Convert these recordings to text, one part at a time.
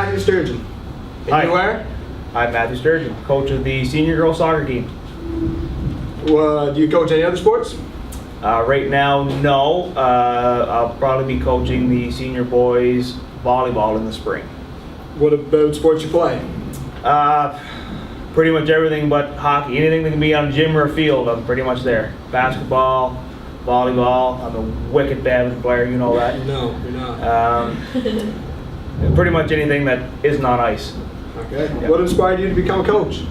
Matthew Sturgeon. And Hi. you are? I'm Matthew Sturgeon, coach of the senior girls soccer team. Do you coach any other sports? Right now, no. I'll probably be coaching the senior boys volleyball in the spring. What about sports you play? Pretty much everything but hockey. Anything that can be on a gym or a field, I'm pretty much there. Basketball, volleyball. I'm a wicked badminton player, you know that. No, you're not. Pretty much anything that isn't on ice. Okay. Yeah. What inspired you to become a coach?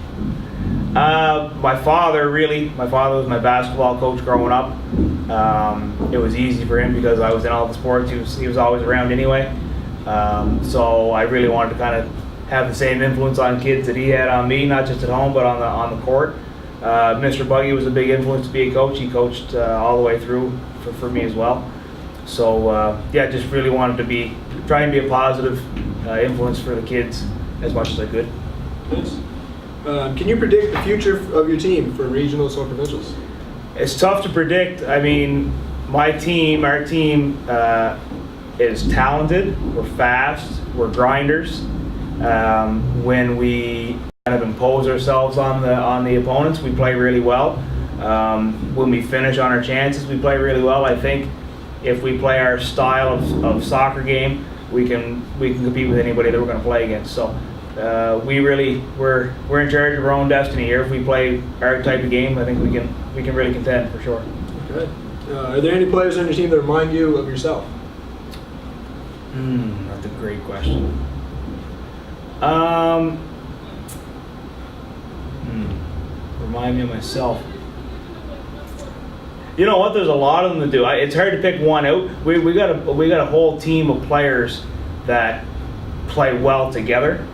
My father was my basketball coach growing up. It was easy for him because I was in all the sports. He was always around anyway. So I really wanted to kind of have the same influence on kids that he had on me, not just at home but on the court. Mr. Buggy was a big influence to be a coach. He coached all the way through for me as well. So yeah, just really wanted to try and be a positive influence for the kids as much as I could. Nice. Can you predict the future of your team for regionals or provincials? It's tough to predict. I mean, our team is talented. We're fast. We're grinders. When we kind of impose ourselves on the opponents, we play really well. When we finish on our chances, we play really well. I think if we play our style of soccer game, we can compete with anybody that we're going to play against. So we're in charge of our own destiny here. If we play our type of game, I think we can really contend for sure. Okay. Are there any players on your team that remind you of yourself? That's a great question. Remind me of myself. You know what? There's a lot of them to do. It's hard to pick one out. We got a whole team of players that play well together.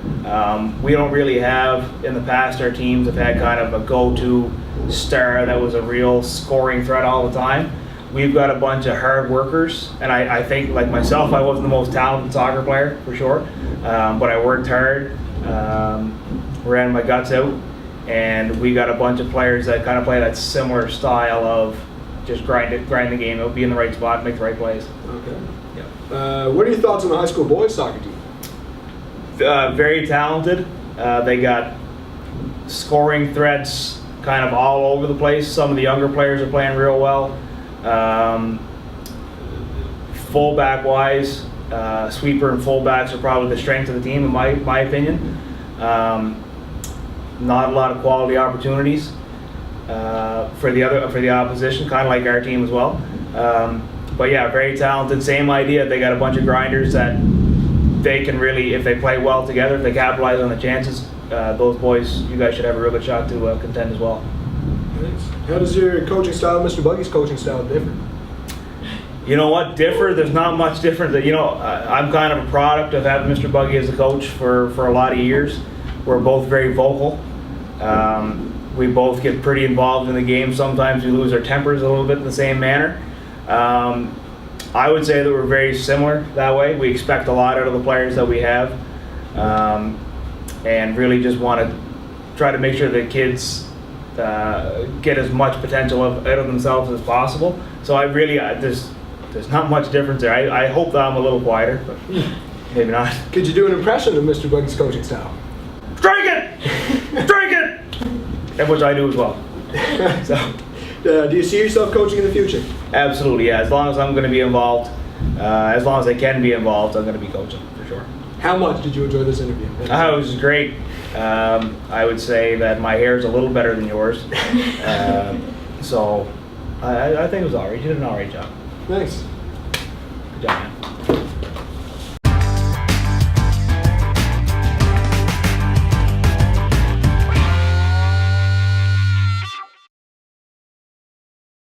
We don't really have, in the past, our teams have had kind of a go-to star that was a real scoring threat all the time. We've got a bunch of hard workers, and I think, like myself, I wasn't the most talented soccer player for sure, but I worked hard, ran my guts out, and we got a bunch of players that kind of play that similar style of just grind the game out, be in the right spot, make the right plays. Okay. Yeah. What are your thoughts on the high school boys soccer team? Very talented. They got scoring threats kind of all over the place. Some of the younger players are playing real well. Fullback wise, sweeper and fullbacks are probably the strength of the team in my opinion. Not a lot of quality opportunities for the opposition, kind of like our team as well. But yeah, very talented. Same idea. They got a bunch of grinders that they can really, if they play well together, if they capitalize on the chances, those boys, you guys should have a real good shot to contend as well. Thanks. How does your coaching style, Mr. Buggy's coaching style, differ? You know what? There's not much different. I'm kind of a product of having Mr. Buggy as a coach for a lot of years. We're both very vocal. We both get pretty involved in the game. Sometimes we lose our tempers a little bit in the same manner. I would say that we're very similar that way. We expect a lot out of the players that we have, and really just want to try to make sure that kids get as much potential out of themselves as possible. So I really, there's not much difference there. I hope that I'm a little quieter, but maybe not. Could you do an impression of Mr. Buggy's coaching style? Strike it! Strike it! And which I do as well. So. Do you see yourself coaching in the future? Absolutely, yeah. As long as I'm going to be involved, as long as I can be involved, I'm going to be coaching for sure. How much did you enjoy this interview? It was great. I would say that my hair is a little better than yours. So I think it was all right. You did an all right job. Thanks. Good job, man.